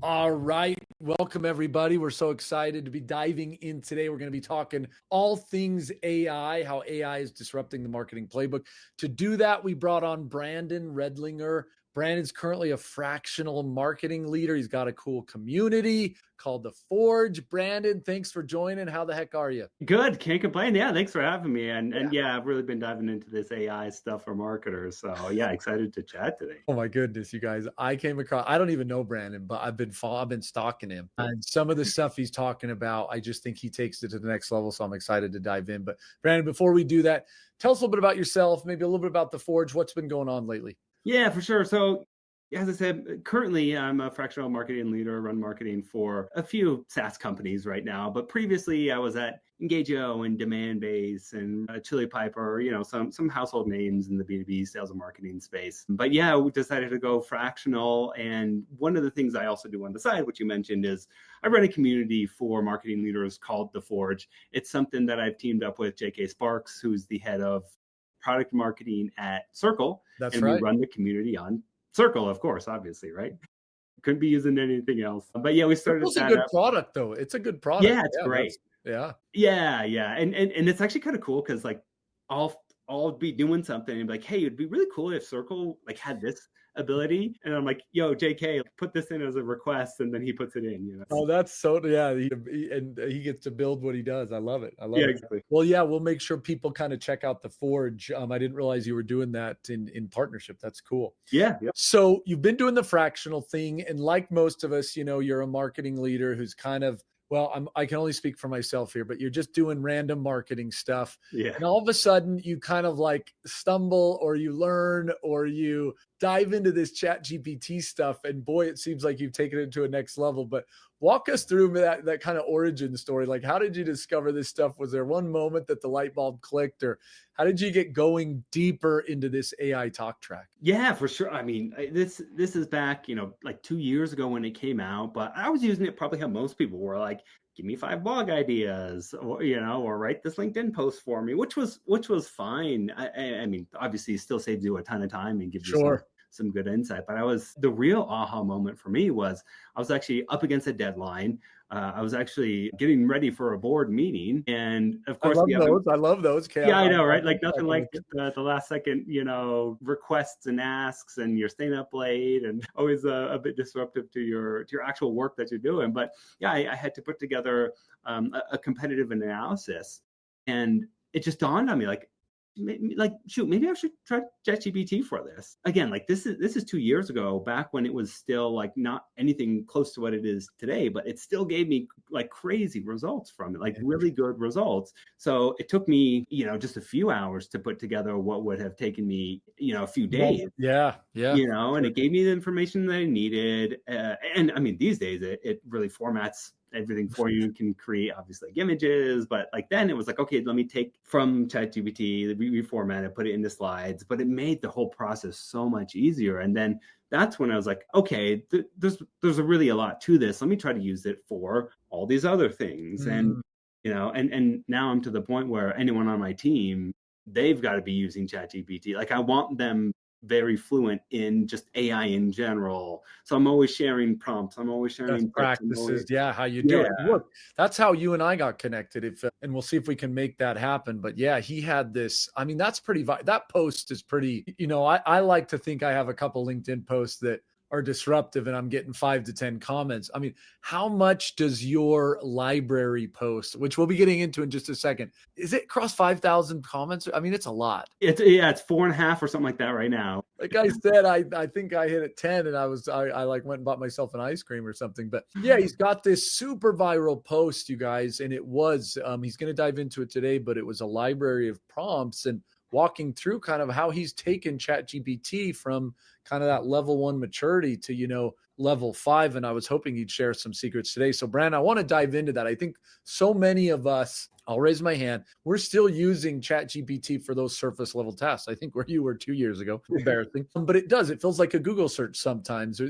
All right. Welcome, everybody. We're so excited to be diving in today. We're going to be talking all things AI, how AI is disrupting the marketing playbook. To do that, we brought on Brandon Redlinger. Brandon's currently a fractional marketing leader. He's got a cool community called The Forge. Brandon, thanks for joining. How the heck are you? Good, can't complain. Yeah, thanks for having me. And yeah, I've really been diving into this AI stuff for marketers. So yeah, excited to chat today. Oh my goodness, you guys. I came across, I don't even know Brandon, but I've been stalking him. And some of the stuff he's talking about, I just think he takes it to the next level. So I'm excited to dive in. But Brandon, before we do that, tell us a little bit about yourself, maybe a little bit about the Forge. What's been going on lately? Yeah, for sure. So as I said, currently I'm a fractional marketing leader, run marketing for a few SaaS companies right now. But previously I was at Engageo and Demandbase and Chili Piper, some household names in the B2B sales and marketing space. But yeah, we decided to go fractional. And one of the things I also do on the side, which you mentioned, is I run a community for marketing leaders called The Forge. It's something that I've teamed up with JK Sparks, who's the head of product marketing at Circle. That's and right. we run the community on Circle, of course, obviously, right? Couldn't be using anything else. But yeah, we started It's a that good up. product, though. It's a good product. Yeah, it's great. Yeah. Yeah. And it's actually kind of cool because like I'll be doing something and be like, hey, it'd be really cool if Circle like had this ability. And I'm like, yo, JK, put this in as a request, and then he puts it in. Oh, that's so, yeah. And he gets to build what he does. I love it. Yeah, exactly. Well, yeah, we'll make sure people kind of check out the Forge. I didn't realize you were doing that in partnership. That's cool. Yeah. So you've been doing the fractional thing. And like most of us, you're a marketing leader who's kind of, well, I can only speak for myself here, but you're just doing random marketing stuff. Yeah. And all of a sudden you kind of like stumble or you learn or you dive into this ChatGPT stuff. And boy, it seems like you've taken it to a next level. But walk us through that kind of origin story. Like, how did you discover this stuff? Was there one moment that the light bulb clicked, or how did you get going deeper into this AI talk track? Yeah, for sure. I mean, this is back, like 2 years ago when it came out, but I was using it probably how most people were, like, give me 5 blog ideas, or write this LinkedIn post for me, which was fine. I mean, obviously, it still saves you a ton of time and gives you some good insight. But the real aha moment for me was I was actually up against a deadline. I was actually getting ready for a board meeting, and of course, I love those. Yeah, I know, right? Like nothing like the last second, requests and asks, and you're staying up late, and always a bit disruptive to your actual work that you're doing. But yeah, I had to put together a competitive analysis, and it just dawned on me, maybe I should try ChatGPT for this. Again, like this is 2 years ago, back when it was still like not anything close to what it is today, but it still gave me like crazy results from it, like really good results. So it took me, just a few hours to put together what would have taken me, a few days. Yeah. And it gave me the information that I needed. And I mean, these days it really formats everything for you. You can create obviously like images, but like then it was like, okay, let me take from ChatGPT, reformat it, put it into slides, but it made the whole process so much easier. And then that's when I was like, okay, there's really a lot to this. Let me try to use it for all these other things. And, and now I'm to the point where anyone on my team, they've got to be using ChatGPT. Like I want them very fluent in just AI in general. So I'm always sharing prompts. I'm always sharing practices. How you do it. Look, that's how you and I got connected. And we'll see if we can make that happen. But yeah, he had this. I mean, that's pretty. That post is pretty. I like to think I have a couple LinkedIn posts that are disruptive and I'm getting 5 to 10 comments. I mean, how much does your library post, which we'll be getting into in just a second, is it cross 5,000 comments? I mean, it's a lot. It's 4.5 or something like that right now. Like I said, I think I hit at 10 and I like went and bought myself an ice cream or something. But yeah, he's got this super viral post, you guys. And it was, he's going to dive into it today, but it was a library of prompts and walking through kind of how he's taken ChatGPT from kind of that level 1 maturity to, level 5. And I was hoping he'd share some secrets today. So Brandon, I want to dive into that. I think so many of us, I'll raise my hand, we're still using ChatGPT for those surface level tasks. I think where you were 2 years ago, embarrassing, but it feels like a Google search sometimes,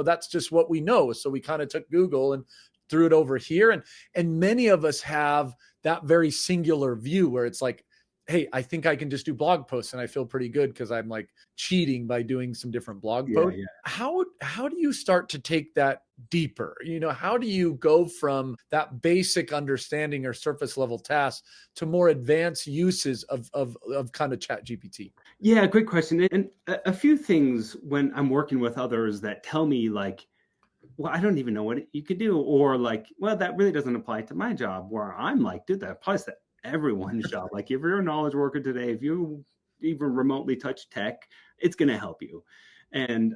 that's just what we know. So we kind of took Google and threw it over here. And many of us have that very singular view where it's like, hey, I think I can just do blog posts and I feel pretty good because I'm like cheating by doing some different blog Yeah, posts. yeah. How do you start to take that deeper? How do you go from that basic understanding or surface level tasks to more advanced uses of kind of Chat GPT? Yeah, great question. And a few things when I'm working with others that tell me like, well, I don't even know what you could do, or like, well, that really doesn't apply to my job. Where I'm like, dude, that applies to everyone's job. Like, if you're a knowledge worker today, if you even remotely touch tech, it's going to help you. And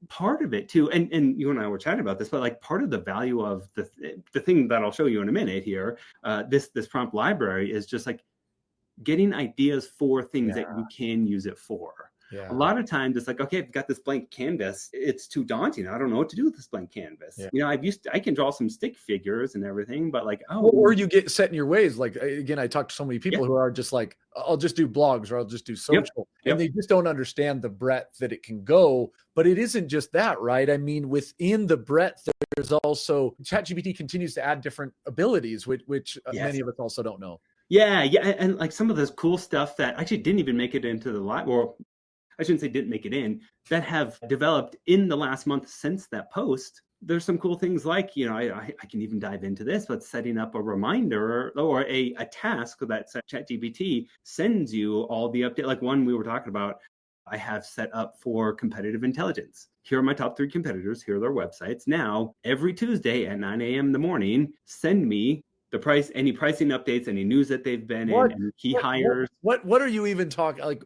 part of it too, and you and I were chatting about this, but like part of the value of the thing that I'll show you in a minute here, this prompt library is just like getting ideas for things that you can use it for. A lot of times it's like, okay, I've got this blank canvas. It's too daunting. I don't know what to do with this blank canvas. Yeah. I can draw some stick figures and everything, but like, or you get set in your ways. Like, again, I talk to so many people who are just like, I'll just do blogs or I'll just do social. And they just don't understand the breadth that it can go. But it isn't just that, right? I mean, within the breadth, there's also ChatGPT continues to add different abilities, which many of us also don't know. Yeah. And like some of this cool stuff that actually didn't even make it into the live, or I shouldn't say didn't make it in, that have developed in the last month since that post. There's some cool things like, I can even dive into this, but setting up a reminder or a task that ChatGPT sends you all the update. Like one we were talking about, I have set up for competitive intelligence. Here are my top 3 competitors. Here are their websites. Now, every Tuesday at 9 a.m. in the morning, send me the price, any pricing updates, any news that they've been in, any key hires. What are you even talking like?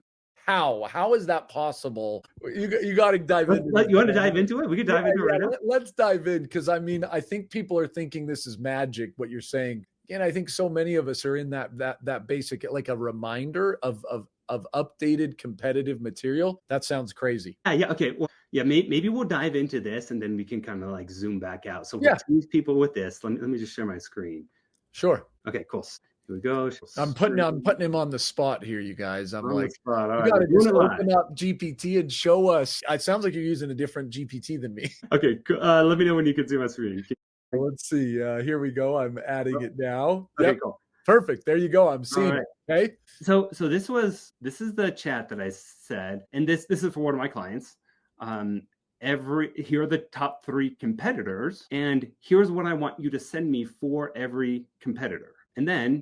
How is that possible? You got to dive into it. You want to dive into it? We could dive into it right now. Let's dive in, because I mean, I think people are thinking this is magic, what you're saying. And I think so many of us are in that basic, like a reminder of updated competitive material. That sounds crazy. Yeah. Okay. Well, yeah, maybe we'll dive into this and then we can kind of like zoom back out. So we'll tease people with this. Let me just share my screen. Sure. Okay, cool. Here we go. I'm putting him on the spot here, you guys. I'm on like, you got to just open up GPT and show us. It sounds like you're using a different GPT than me. Okay, let me know when you can see my screen. Let's see. Here we go. I'm adding it now. Okay, cool. Perfect. There you go. I'm seeing it. Okay. So this is the chat that I said, and this is for one of my clients. Here are the top 3 competitors, and here's what I want you to send me for every competitor. And then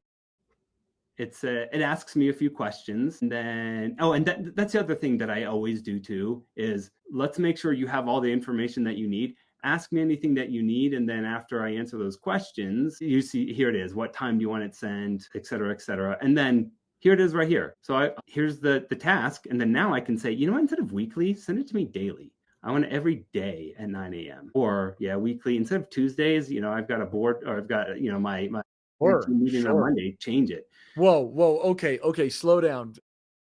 it asks me a few questions, and then that's the other thing that I always do too, is let's make sure you have all the information that you need. Ask me anything that you need, and then after I answer those questions, you see here it is. What time do you want it sent, et cetera, et cetera. And then here it is right here. So here's the task, and then now I can say, instead of weekly, send it to me daily. I want it every day at 9 a.m. Or weekly instead of Tuesdays. I've got a board, or I've got my meeting on Monday. Change it. Whoa. Okay. Slow down.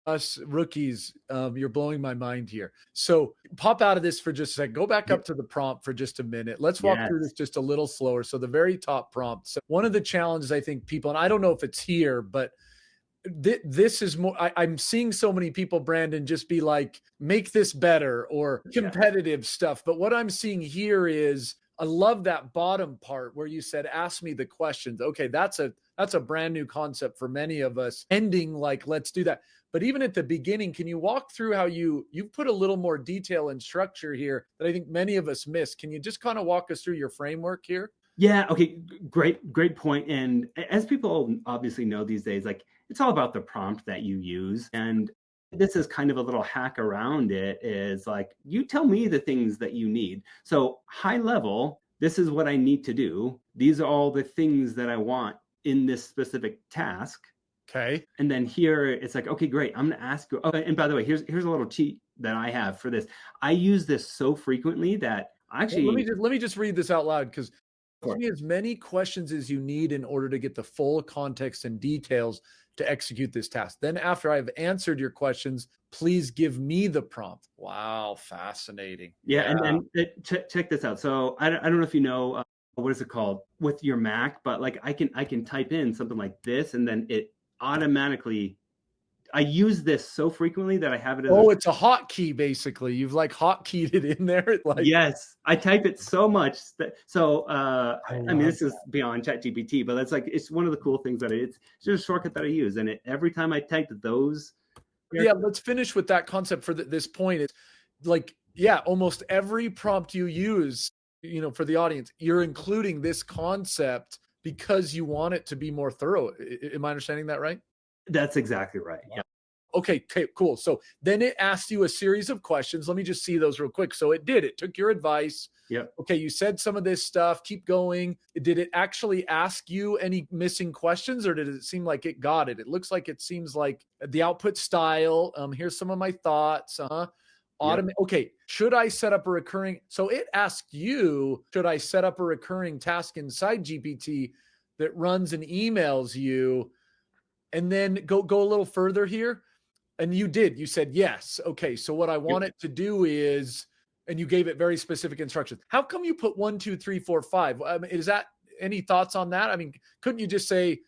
Us rookies, you're blowing my mind here. So pop out of this for just a second. Go back up to the prompt for just a minute. Let's walk through this just a little slower. So the very top prompt. So one of the challenges I think people, and I don't know if it's here, but this is more, I'm seeing so many people, Brandon, just be like, make this better or competitive stuff. But what I'm seeing here is, I love that bottom part where you said, ask me the questions. Okay. That's a brand new concept for many of us, ending like, let's do that. But even at the beginning, can you walk through how you put a little more detail and structure here that I think many of us miss? Can you just kind of walk us through your framework here? Yeah. Okay. Great point. And as people obviously know these days, like it's all about the prompt that you use. And this is kind of a little hack around it, is like, you tell me the things that you need. So high level, this is what I need to do. These are all the things that I want in this specific task. Okay. And then here it's like, okay, great. I'm going to ask you. Oh, and by the way, here's a little cheat that I have for this. I use this so frequently that actually, let me just read this out loud, because ask me as many questions as you need in order to get the full context and details to execute this task. Then after I've answered your questions, please give me the prompt. Wow. Fascinating. Yeah. And check this out. So I don't know if you know, what is it called with your Mac, but like I can type in something like this, and then it automatically I use this so frequently that I have it as Oh, it's a hotkey, basically. You've like hotkeyed it in there. Like, yes, I type it so much that I I mean, love this is beyond ChatGPT, but that's like it's one of the cool things that it's just a shortcut that I use, and every time I type those. yeah, let's finish with that concept for this point. It's like, yeah, almost every prompt you use, for the audience, you're including this concept because you want it to be more thorough. Am I understanding that right? That's exactly right. Yeah. Okay, cool. So then it asked you a series of questions. Let me just see those real quick. So it did. It took your advice. Yep. Okay, you said some of this stuff. Keep going. Did it actually ask you any missing questions, or did it seem like it got it? It looks like it seems like the output style. Here's some of my thoughts. Yep. Okay, should I set up a recurring? So it asked you, should I set up a recurring task inside GPT that runs and emails you? And then go a little further here. And you did. You said yes. Okay. So what I want it to do is, and you gave it very specific instructions. How come you put 1, 2, 3, 4, 5? I mean, is that any thoughts on that? I mean, couldn't you just say,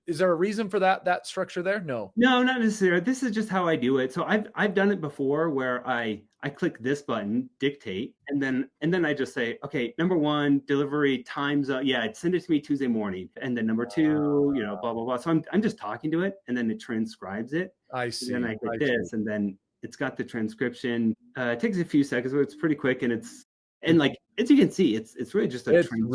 is there a reason for that structure there? No. No, not necessarily. This is just how I do it. So I've done it before where I click this button, dictate, and then I just say, okay, number 1, delivery times. Yeah, send it to me Tuesday morning, and then number 2, blah blah blah. So I'm just talking to it, and then it transcribes it. I see. And then I click this, and then it's got the transcription. It takes a few seconds, but it's pretty quick, and like as you can see, it's really just a transcription.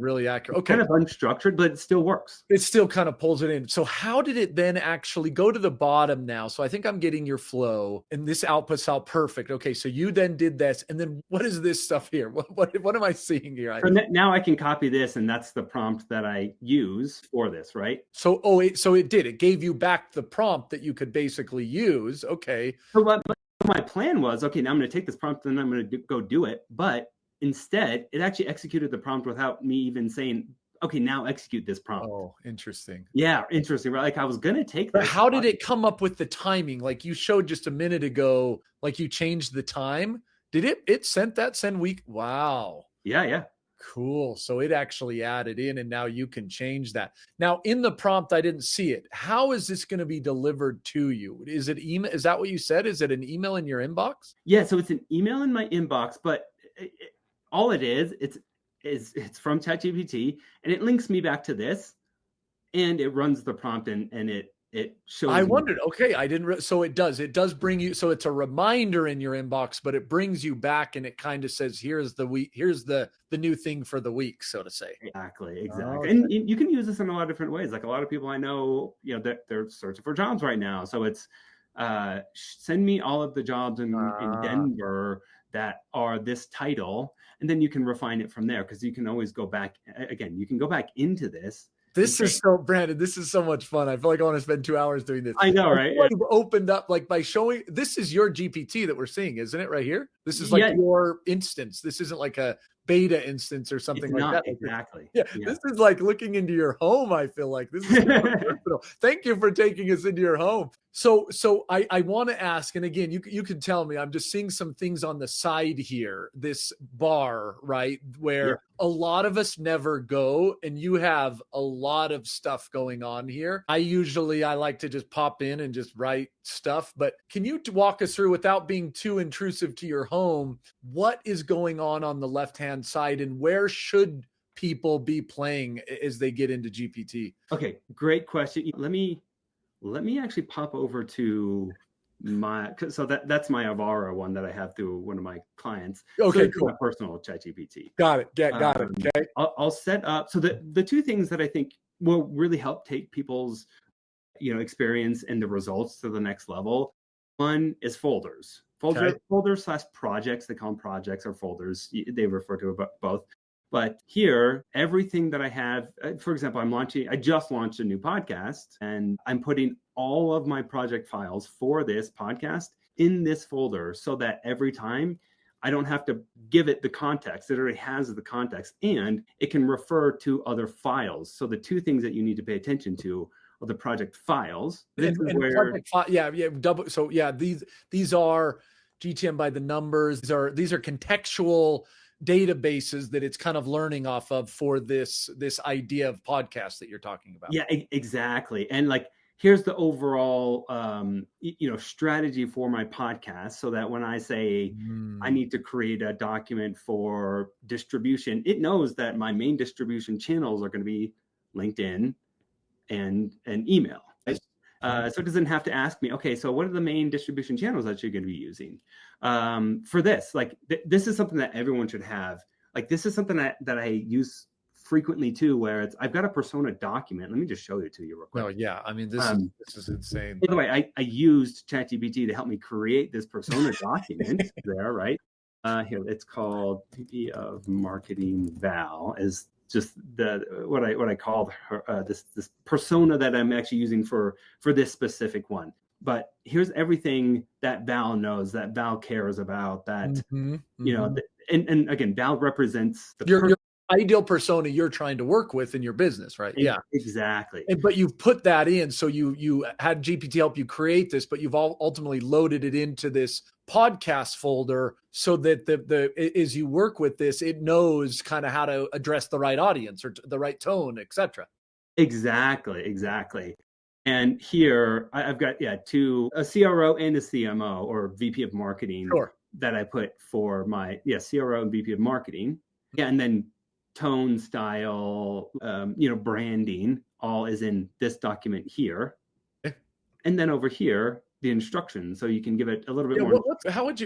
Really accurate. Okay. Kind of unstructured, but it still works. It still kind of pulls it in. So how did it then actually go to the bottom now? So I think I'm getting your flow, and this outputs out perfect. Okay, so you then did this, and then what is this stuff here? What am I seeing here? So now I can copy this, and that's the prompt that I use for this, right? So it did. It gave you back the prompt that you could basically use. Okay. So my plan was, okay, now I'm going to take this prompt and I'm going to go do it. But instead, it actually executed the prompt without me even saying, okay, now execute this prompt. Oh, interesting. Yeah, interesting. Right? Like I was going to take that. But how did it come up with the timing? Like you showed just a minute ago, like you changed the time. Did it send week? Wow. Yeah. Cool. So it actually added in, and now you can change that. Now in the prompt, I didn't see it. How is this going to be delivered to you? Is it email? Is that what you said? Is it an email in your inbox? Yeah. So it's an email in my inbox, but all it is, it's from ChatGPT, and it links me back to this, and it runs the prompt, and it shows. I wondered. Okay, I didn't. So it does bring you. So it's a reminder in your inbox, but it brings you back, and it kind of says, "Here's the week. Here's the new thing for the week," so to say. Exactly. Okay. And you can use this in a lot of different ways. Like a lot of people I know, they're searching for jobs right now. So it's send me all of the jobs in Denver that are this title, and then you can refine it from there, because you can always go back. Again, you can go back into this. This is so, Brandon, this is so much fun. I feel like I want to spend 2 hours doing this. I know, right? You've opened up, like, by showing, this is your GPT that we're seeing, isn't it, right here? This is like your instance. This isn't like a beta instance or something like that. Exactly. Yeah, this is like looking into your home, I feel like. This is personal. Thank you for taking us into your home. So I want to ask, and again, you can tell me, I'm just seeing some things on the side here, this bar, right, where a lot of us never go, and you have a lot of stuff going on here. I like to just pop in and just write stuff, but can you walk us through, without being too intrusive to your home, what is going on the left-hand side, and where should people be playing as they get into GPT? Okay, great question. Let me actually pop over to so that's my Avara one that I have through one of my clients. Okay, so cool. My personal ChatGPT. Got it. Got it. Okay. I'll set up. So the two things that I think will really help take people's experience and the results to the next level. One is folders. Folders / projects. They call them projects or folders. They refer to both. But here, everything that I have, for example, I just launched a new podcast, and I'm putting all of my project files for this podcast in this folder, so that every time I don't have to give it the context. It already has the context, and it can refer to other files. So the two things that you need to pay attention to are the project files. These are GTM by the numbers. These are contextual databases that it's kind of learning off of for this idea of podcast that you're talking about. Yeah, exactly. And like here's the overall strategy for my podcast, so that when I say I need to create a document for distribution, it knows that my main distribution channels are going to be LinkedIn and email. Right? So it doesn't have to ask me, okay, so what are the main distribution channels that you're going to be using for this? Like this is something that everyone should have. Like this is something that I use frequently too, where I've got a persona document. Let me just show it to you real quick. No, yeah. I mean, this is insane. By the way, I used ChatGPT to help me create this persona document there, right? Here, it's called VP of Marketing Val, is just what I called her, this persona that I'm actually using for this specific one. But here's everything that Val knows, that Val cares about, that and again, Val represents your ideal persona you're trying to work with in your business, right? Yeah, exactly. But you've put that in, so you had GPT help you create this, but you've ultimately loaded it into this podcast folder so that as you work with this, it knows kind of how to address the right audience or the right tone, etc. Exactly. And here I've got a CRO and a CMO, or VP of Marketing, that I put for my CRO and VP of Marketing. Yeah, and then tone, style, branding, all is in this document here. Okay. And then over here, the instructions, so you can give it a little bit more.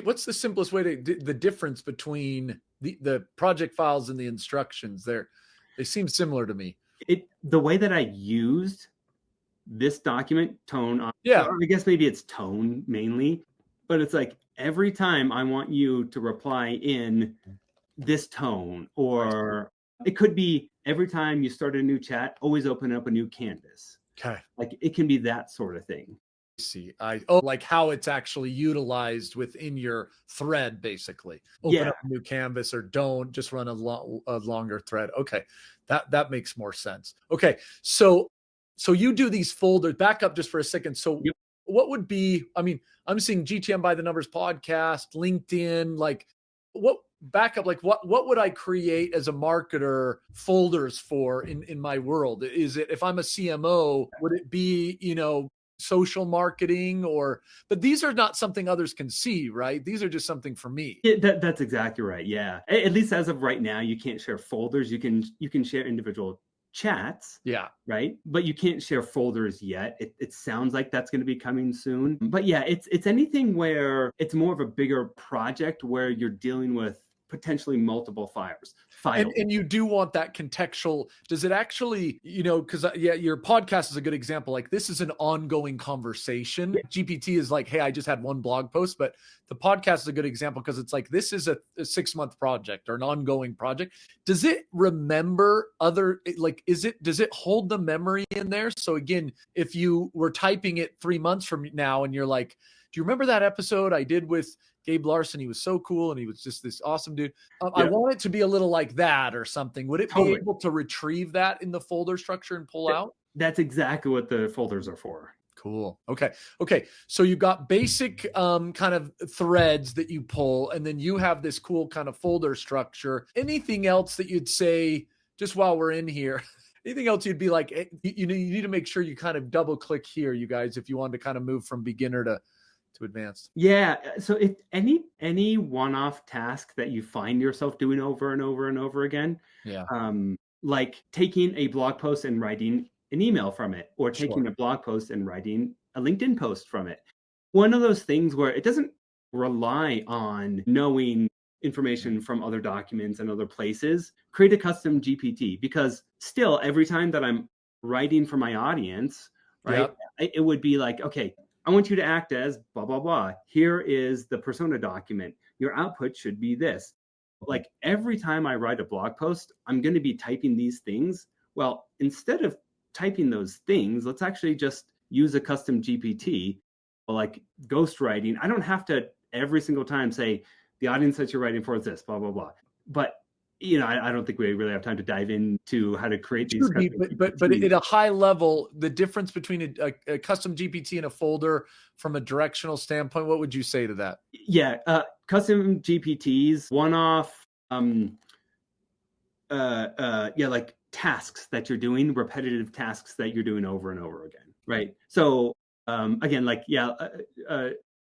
What's the simplest way the difference between the project files and the instructions there? They seem similar to me. The way that I used this document, tone, I guess maybe it's tone mainly, but it's like every time I want you to reply in this tone, or it could be every time you start a new chat, always open up a new canvas. Okay. Like it can be that sort of thing. See, like how it's actually utilized within your thread, basically. Open up a new canvas, or don't just run a longer thread. Okay. That makes more sense. Okay. So you do these folders. Back up just for a second. So what would be, I mean, I'm seeing GTM by the Numbers podcast, LinkedIn, like what would I create as a marketer folders for in my world? Is it, if I'm a CMO, would it be, social marketing, but these are not something others can see, right? These are just something for me. That's exactly right. Yeah. At least as of right now, you can't share folders. You can share individual chats. Yeah. Right. But you can't share folders yet. It sounds like that's going to be coming soon. But yeah, it's anything where it's more of a bigger project where you're dealing with potentially multiple files. And you do want that contextual. Does it actually, because your podcast is a good example. Like this is an ongoing conversation. Yeah. GPT is like, hey, I just had one blog post, but the podcast is a good example because it's like, this is a 6-month project or an ongoing project. Does it remember does it hold the memory in there? So again, if you were typing it 3 months from now and you're like, do you remember that episode I did with Gabe Larson? He was so cool and he was just this awesome dude. I want it to be a little like that or something. Would it be able to retrieve that in the folder structure and pull out? That's exactly what the folders are for. Cool. Okay. So you've got basic kind of threads that you pull, and then you have this cool kind of folder structure. Anything else that you'd say, just while we're in here, anything else you'd be like, you need to make sure you kind of double click here, you guys, if you want to kind of move from beginner to advanced? Yeah. So if any one-off task that you find yourself doing over and over and over again, like taking a blog post and writing an email from it, or taking a blog post and writing a LinkedIn post from it, one of those things where it doesn't rely on knowing information from other documents and other places, create a custom GPT, because still every time that I'm writing for my audience, right, it would be like, okay, I want you to act as blah, blah, blah. Here is the persona document. Your output should be this. Like every time I write a blog post, I'm going to be typing these things. Well, instead of typing those things, let's actually just use a custom GPT, like ghostwriting. I don't have to every single time say the audience that you're writing for is this, blah, blah, blah. But I don't think we really have time to dive into how to create these. But at a high level, the difference between a custom GPT and a folder from a directional standpoint, what would you say to that? Yeah, custom GPTs, one-off, like tasks that you're doing, repetitive tasks that you're doing over and over again. Right. So again, like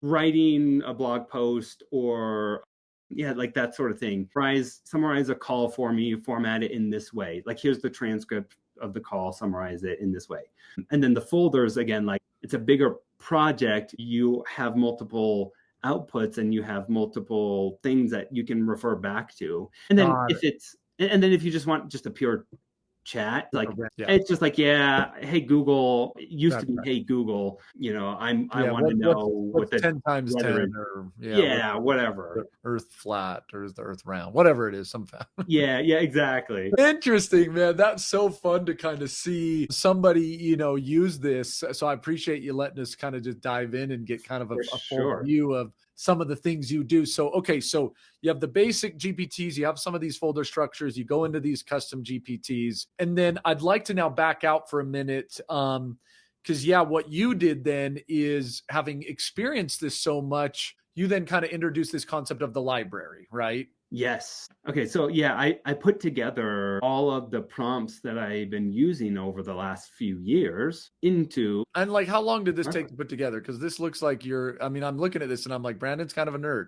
writing a blog post or yeah, like that sort of thing. Summarize a call for me, format it in this way. Like here's the transcript of the call, summarize it in this way. And then the folders, again, like it's a bigger project. You have multiple outputs and you have multiple things that you can refer back to. And then Got it. if you just want just a pure chat, like Okay. Yeah. it's just like, yeah, hey Google, it used to That's be right. hey Google, I Yeah. want to know What's what the 10 times weather 10 is. or yeah, what's Yeah, whatever. the earth flat or is the earth round? Whatever it is, some fact. Yeah, exactly. Interesting, man. That's so fun to kind of see somebody, use this. So I appreciate you letting us kind of just dive in and get kind of For a full sure. view of some of the things you do. So, okay, so you have the basic GPTs, you have some of these folder structures, you go into these custom GPTs, and then I'd like to now back out for a minute. Because yeah, what you did then is having experienced this so much, you then kind of introduced this concept of the library, right? Yes. Okay, so yeah, I put together all of the prompts that I've been using over the last few years into And like, how long did this take to put together? Because this looks like I'm looking at this and I'm like, Brandon's kind of a nerd.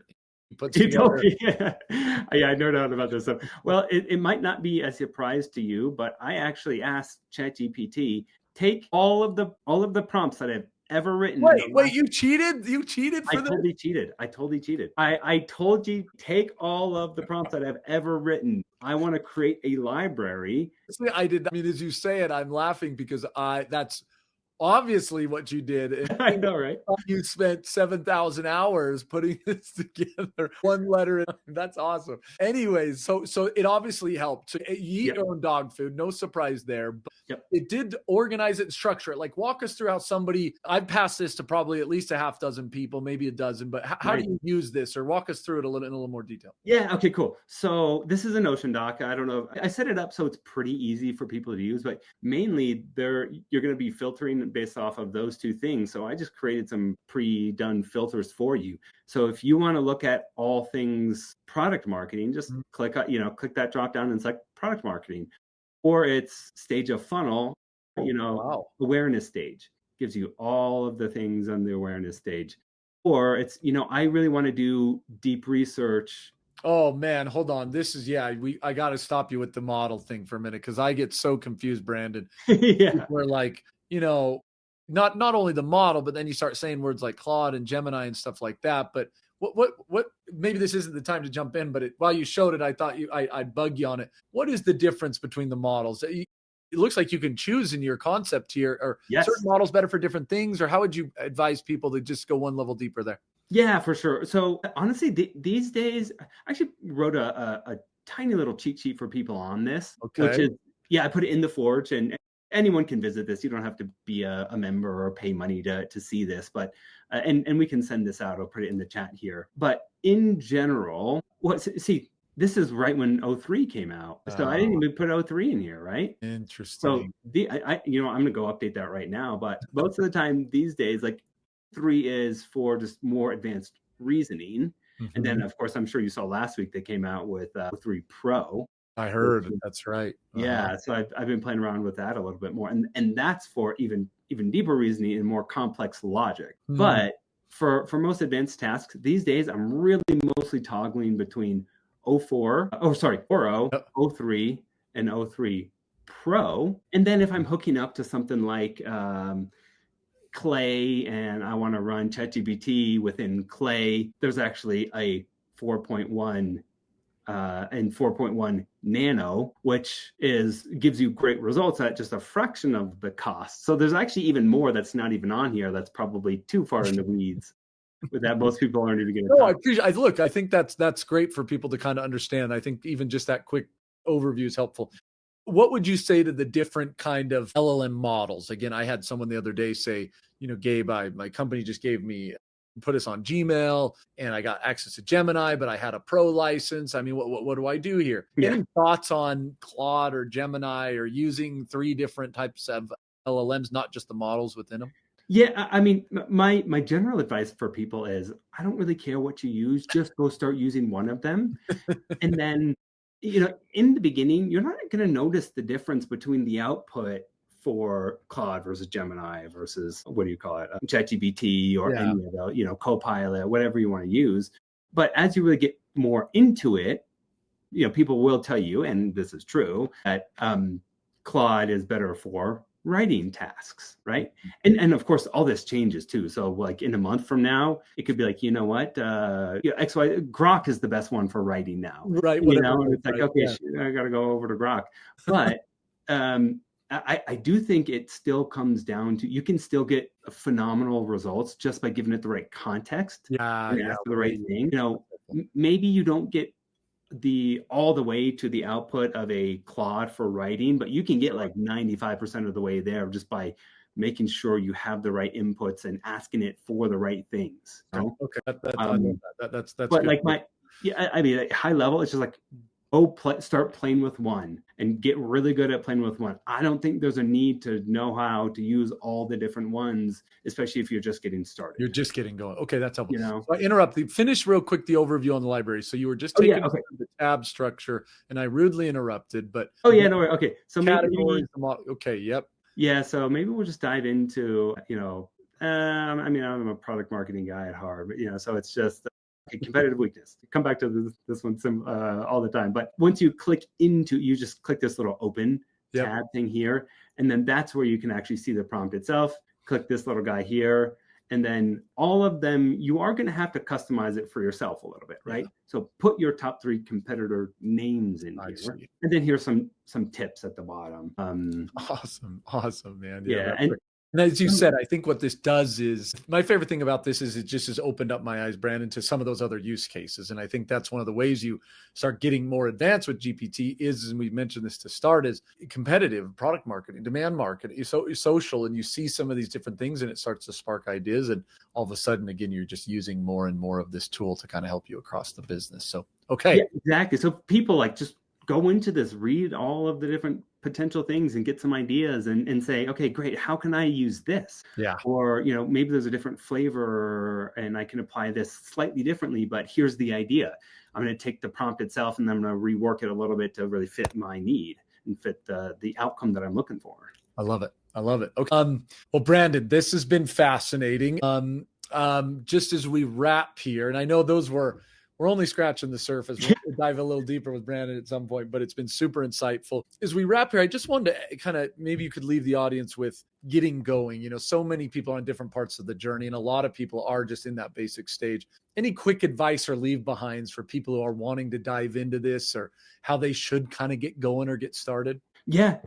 He puts you told together. me. Yeah, I know doubt about this stuff. Well, it might not be a surprise to you, but I actually asked ChatGPT, take all of the prompts that I've ever written in the Wait, last. you cheated? You cheated I for this? totally cheated. I told you, take all of the prompts that I've ever written. I want to create a library. See, I did. I mean, as you say it, I'm laughing because that's obviously what you did. And I know, right? you spent 7,000 hours putting this together, one letter. That's awesome. Anyways, so it obviously helped. So you eat Yep. your own dog food, no surprise there. But Yep. it did organize it and structure it. Like, walk us through how I've passed this to probably at least a half dozen people, maybe a dozen, but how Right. do you use this, or walk us through it in a little more detail? Yeah. Okay, cool. So this is a Notion doc. I don't know. I set it up so it's pretty easy for people to use, but mainly you're going to be filtering based off of those two things. So I just created some pre-done filters for you. So if you want to look at all things product marketing, just click that drop down and select product marketing, or it's stage of funnel, Wow. awareness stage gives you all of the things on the awareness stage. Or it's, I really want to do deep research. Oh man, hold on. This is I got to stop you with the model thing for a minute because I get so confused, Brandon. Yeah. We're like, not only the model, but then you start saying words like Claude and Gemini and stuff like that. But what? Maybe this isn't the time to jump in, but while you showed it, I thought I'd bug you on it. What is the difference between the models? It looks like you can choose in your concept here. Are Yes. certain models better for different things, or how would you advise people to just go one level deeper there? Yeah, for sure. So honestly, these days, I actually wrote a tiny little cheat sheet for people on this, which Okay. is, I put it in the Forge, and anyone can visit this. You don't have to be a member or pay money to see this, but and we can send this out. I'll put it in the chat here. But in general, this is right when 03 came out, so I didn't even put 03 in here, right? Interesting. So I'm gonna go update that right now. But most of the time these days, like 3 is for just more advanced reasoning. And then, of course, I'm sure you saw last week they came out with 3 Pro. I heard that's right. Yeah, so I've been playing around with that a little bit more, and that's for even deeper reasoning and more complex logic. But for most advanced tasks these days, I'm really mostly toggling between 04, 03, and 03 Pro. And then if I'm hooking up to something like Clay and I want to run ChatGPT within Clay, there's actually a 4.1 and 4.1 nano, which gives you great results at just a fraction of the cost. So there's actually even more that's not even on here. That's probably too far in the weeds. With that, most people aren't even going to. No, I appreciate. Look, I think that's great for people to kind of understand. I think even just that quick overview is helpful. What would you say to the different kind of LLM models? Again, I had someone the other day say, Gabe, my company just put us on Gmail and I got access to Gemini, but I had a pro license. I mean, what do I do here? Yeah. Any thoughts on Claude or Gemini or using 3 different types of LLMs, not just the models within them? Yeah, I mean, my general advice for people is I don't really care what you use, just go start using one of them. And then, in the beginning, you're not going to notice the difference between the output for Claude versus Gemini versus, what do you call it, ChatGPT or Yeah. any of the, Copilot, whatever you want to use. But as you really get more into it, people will tell you, and this is true, that Claude is better for writing tasks, right? And of course, all this changes too. So like in a month from now, it could be like, you know what, Grok is the best one for writing now, Right. and it's like, Right. okay, Yeah. I got to go over to Grok. But I do think it still comes down to, you can still get phenomenal results just by giving it the right context Yeah. and ask for the right thing. Maybe you don't get all the way to the output of a Claude for writing, but you can get like 95% of the way there just by making sure you have the right inputs and asking it for the right things. Okay. I love that. That's but good. like I mean, at high level, it's just like, start playing with one and get really good at playing with one. I don't think there's a need to know how to use all the different ones, especially if you're just getting started. You're just getting going. Okay, that's helpful. So I interrupt. Finish real quick the overview on the library. So you were just taking the tab structure, and I rudely interrupted. But okay. So categories. Okay, yep. Yeah. So maybe we'll just dive into I mean, I'm a product marketing guy at heart, but so it's just competitive weakness. Come back to this one all the time. But once you you just click this little open tab thing here, and then that's where you can actually see the prompt itself. Click this little guy here, and then all of them, you are going to have to customize it for yourself a little bit, right? So put your top 3 competitor names in here, and then here's some tips at the bottom. Awesome, man. Yeah, and as you said, I think what this does is, my favorite thing about this is it just has opened up my eyes, Brandon, to some of those other use cases. And I think that's one of the ways you start getting more advanced with GPT is, and we mentioned this to start, is competitive product marketing, demand marketing, social, and you see some of these different things and it starts to spark ideas. And all of a sudden, again, you're just using more and more of this tool to kind of help you across the business. So, okay. Yeah, exactly. So people just go into this, read all of the different potential things and get some ideas and say, okay, great, how can I use this? Yeah. Or, maybe there's a different flavor and I can apply this slightly differently, but here's the idea. I'm going to take the prompt itself and then I'm going to rework it a little bit to really fit my need and fit the outcome that I'm looking for. I love it. Okay. Well, Brandon, this has been fascinating. Just as we wrap here, and I know we're only scratching the surface. We'll dive a little deeper with Brandon at some point, but it's been super insightful. As we wrap here, I just wanted to kind of, maybe you could leave the audience with getting going. So many people are on different parts of the journey, and a lot of people are just in that basic stage. Any quick advice or leave behinds for people who are wanting to dive into this, or how they should kind of get going or get started? Yeah,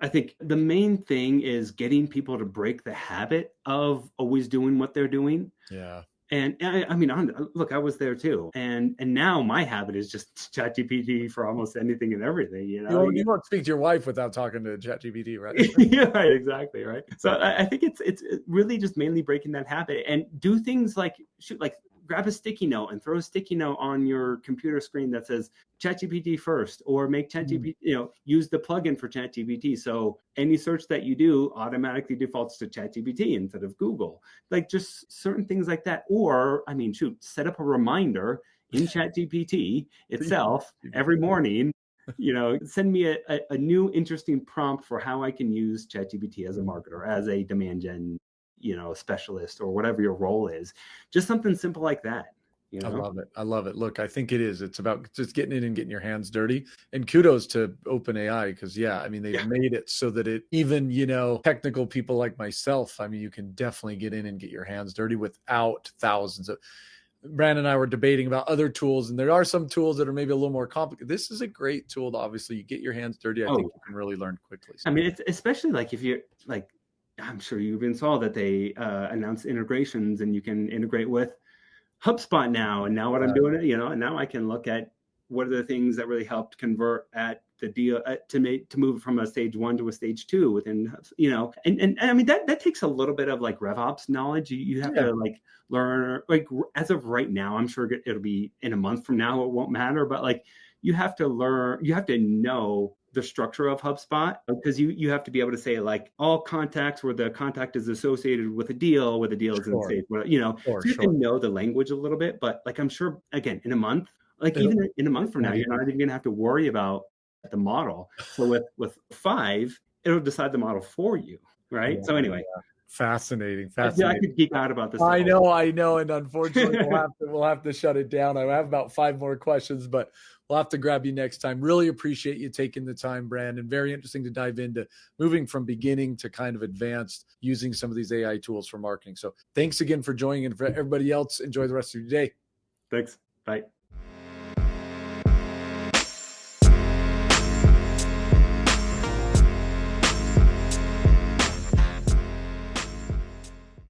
I think the main thing is getting people to break the habit of always doing what they're doing. Yeah. And I mean, look, I was there too. And now my habit is just ChatGPT for almost anything and everything, You won't speak to your wife without talking to ChatGPT, right? Yeah, right, exactly, right. So I think it's really just mainly breaking that habit and do things like grab a sticky note and throw a sticky note on your computer screen that says ChatGPT first, or make ChatGPT, use the plugin for ChatGPT. So any search that you do automatically defaults to ChatGPT instead of Google, like just certain things like that. Or, I mean, set up a reminder in ChatGPT itself every morning, send me a new interesting prompt for how I can use ChatGPT as a marketer, as a demand gen specialist, or whatever your role is. Just something simple like that. I love it. Look, I think it's about just getting in and getting your hands dirty. And kudos to OpenAI, because they've made it so that it even, technical people like myself, you can definitely get in and get your hands dirty without thousands of. Brandon and I were debating about other tools, and there are some tools that are maybe a little more complicated. This is a great tool to obviously you get your hands dirty. I think you can really learn quickly. So. It's especially like if you're like, I'm sure you've been saw that they announced integrations and you can integrate with HubSpot now. And now what I'm doing, and now I can look at what are the things that really helped convert at the deal to move from a stage 1 to a stage 2 within, and I mean, that takes a little bit of like RevOps knowledge. You have to learn, as of right now, I'm sure it'll be in a month from now, it won't matter, but you have to learn, you have to know the structure of HubSpot, because you have to be able to say all contacts where the contact is associated with a deal is in stage, so you have to know the language a little bit. But I'm sure, again, in a month, even in a month from now, you're not even going to have to worry about the model. So with 5, it'll decide the model for you, right? Yeah, So anyway, fascinating, I fascinating. could geek out about this. I know, and unfortunately, we'll have to shut it down. I have about 5 more questions, but we'll have to grab you next time. Really appreciate you taking the time, Brandon. Very interesting to dive into moving from beginning to kind of advanced using some of these AI tools for marketing. So thanks again for joining, and for everybody else, enjoy the rest of your day. Thanks. Bye.